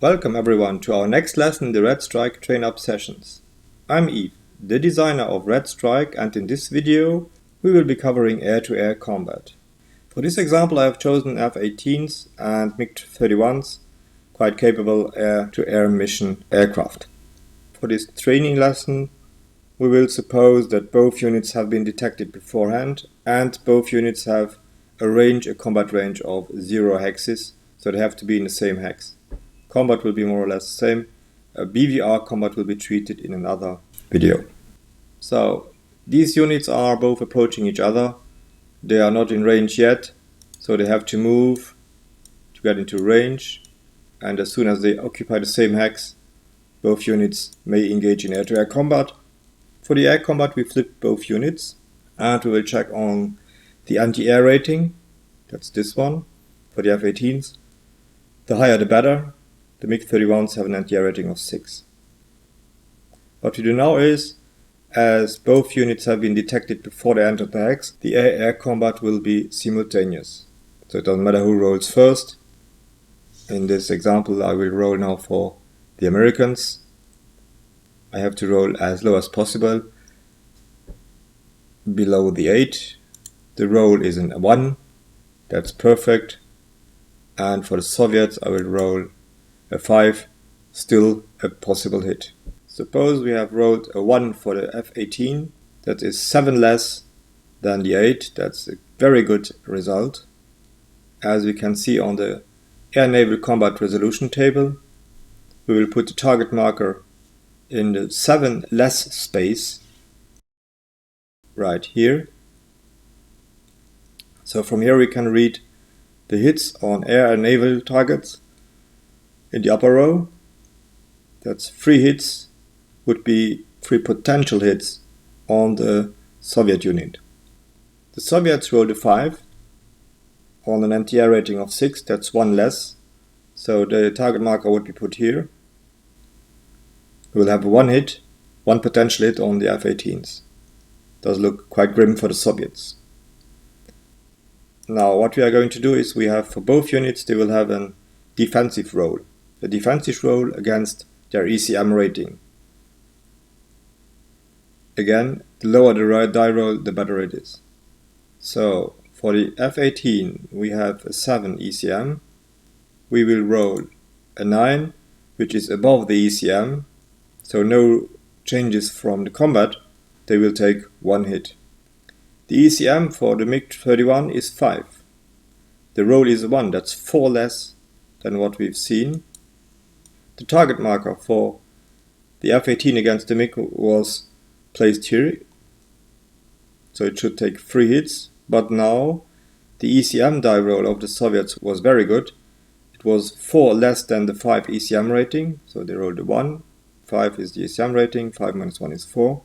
Welcome everyone to our next lesson in the Red Strike train-up sessions. I'm Yves, the designer of Red Strike, and in this video we will be covering air-to-air combat. For this example I have chosen F-18s and MiG-31s, quite capable air-to-air mission aircraft. For this training lesson we will suppose that both units have been detected beforehand and both units have a combat range of 0 hexes, so they have to be in the same hex. Combat will be more or less the same. BVR combat will be treated in another video. So these units are both approaching each other. They are not in range yet, so they have to move to get into range, and as soon as they occupy the same hex, both units may engage in air-to-air combat. For the air combat we flip both units and we will check on the anti-air rating. That's this one for the F-18s. The higher the better. The MiG-31s have an anti-air rating of 6. What we do now is, as both units have been detected before they enter the hex, the air-air combat will be simultaneous. So it doesn't matter who rolls first. In this example I will roll now for the Americans. I have to roll as low as possible, below the 8. The roll is a 1, that's perfect. And for the Soviets I will roll a 5, still a possible hit. Suppose we have rolled a 1 for the F-18, that is 7 less than the 8, that's a very good result. As we can see on the Air-Naval Combat Resolution table, we will put the target marker in the 7 less space, right here. So from here we can read the hits on air and naval targets. In the upper row, that's 3 hits, would be 3 potential hits on the Soviet unit. The Soviets rolled a 5 on an anti-air rating of 6, that's 1 less, so the target marker would be put here. We will have 1 hit, 1 potential hit on the F-18s. Does look quite grim for the Soviets. Now what we are going to do is we have for both units they will have a defensive roll. A defensive roll against their ECM rating. Again, the lower the die roll, the better it is. So for the F-18 we have a 7 ECM. We will roll a 9, which is above the ECM, so no changes from the combat. They will take 1 hit. The ECM for the MiG-31 is 5. The roll is 1, that's 4 less than what we've seen. The target marker for the F-18 against the MiG was placed here, so it should take 3 hits, but now the ECM die roll of the Soviets was very good. It was 4 less than the 5 ECM rating, so they rolled a 1, 5 is the ECM rating, 5 minus 1 is 4.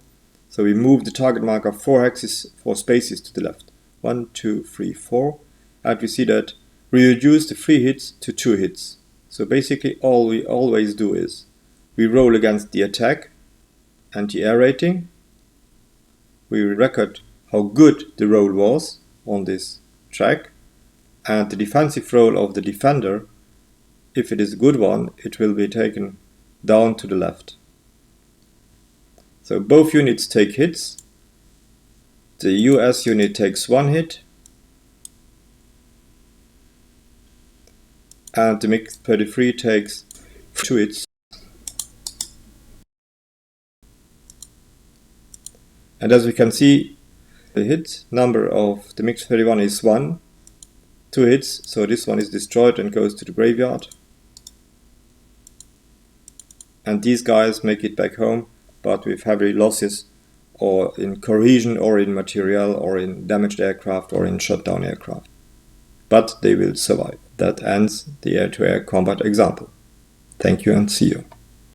So we move the target marker 4 spaces to the left. 1, 2, 3, 4, and we see that we reduce the 3 hits to 2 hits. So basically all we always do is we roll against the attack, anti-air rating, we record how good the roll was on this track, and the defensive roll of the defender, if it is a good one, it will be taken down to the left. So both units take hits. The US unit takes 1 hit, and the MiG-33 takes 2 hits. And as we can see, the hit number of the MiG-31 is 1, 2 hits, so this one is destroyed and goes to the graveyard. And these guys make it back home, but with heavy losses, or in cohesion, or in material, or in damaged aircraft, or in shot down aircraft. But they will survive. That ends the air-to-air combat example. Thank you and see you.